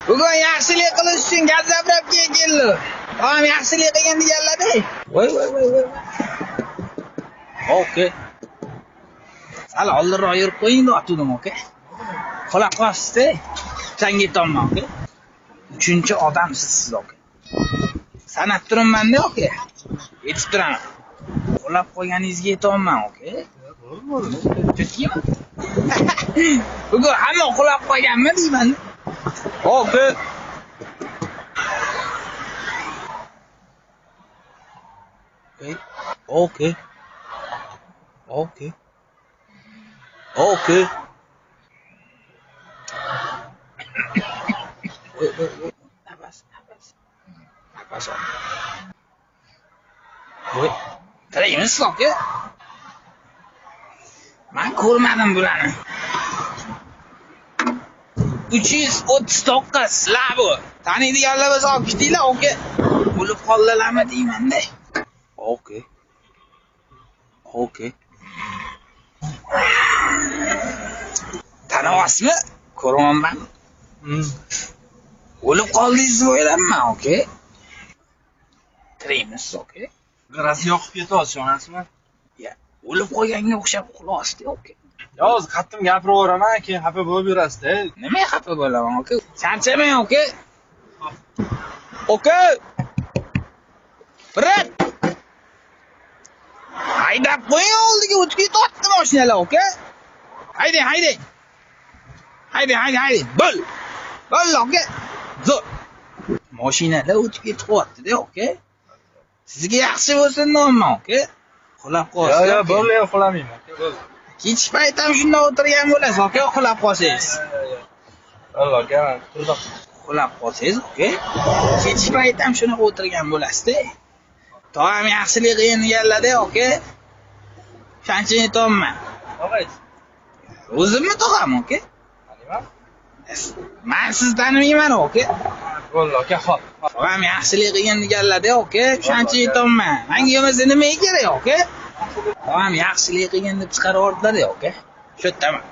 Bugun yaxshilik qilish uchun gazlab keldi. Tamam, yaxshilik qilgan deganlar-da. Voy. Okay. Sal oldinroq yurib qo'ying, otdim, okay? Qolab qolasiz-da. Changi tomon, okay? 3-odamsiz siz, okay? Sanab turibman-da, okay? Yetib turaman. Qolab qo'yganingizga yetolmayman, okay? Bo'ldi. Ketdingmi? Bugun hamma qolab qo'yganmi deyman. Okay. Okay. Nafas ol. Voy. Tiraymiz, okay? Men ko'rmadim bularni. 339 labo. Taniydiganlar bo'lsa olib ketinglar, okay? Bo'lib qoldilarmi deyman-da. Okay. Taniyapsizmi? Ko'ryapman. O'lib qoldingizmi o'ylayapman, okay? Tiraymiz, okay? G'araz yoqib ketyapsiz, onasizmi? Ya, o'lib qolganga o'xshab quloqsiz, okay? Hozir qattim gapiraveraman, keyin xafa bo'lib yurasiz-da. Nimaga xafa bo'laman, okay? Charchamang, okay? Okay. Brat. Haydab qo'ying, oldiga o'tib ketyapti mashinalar, okay? Haydang. Bo'l, okay? Zo'r. Mashinalar o'tib ketyapti-da, okay? Sizga yaxshi bo'lsin deyman, okay? Qolab qolsiz. Yo'q, bo'ldi, qolamayman, okay? Bo'ldi. Kech payt ham shunda o'tirgan bo'lasiz, okay? Qolab qolsangiz. Alloh, gaman, turdim. Qolab qolsangiz, okay? Kech payt ham shuna o'tirgan bo'lasiz-da. To'g'am yaxshilik qilgan deganlar-da, okay? Shanchini yetolmayman. Tog'aysiz. O'zimmi tog'am, okay? Taniyman? Men sizni tanimayman, okay? Bo'ldi, aka, xo'p. To'g'am yaxshilik qilgan deganlar-da, okay? Shanchini yetolmayman. Menga bo'lmasa nimaga kerak, okay? To'g'am yaxshilik qilgan deb chiqarib yubordilar-da, okay? Shu yerdaman.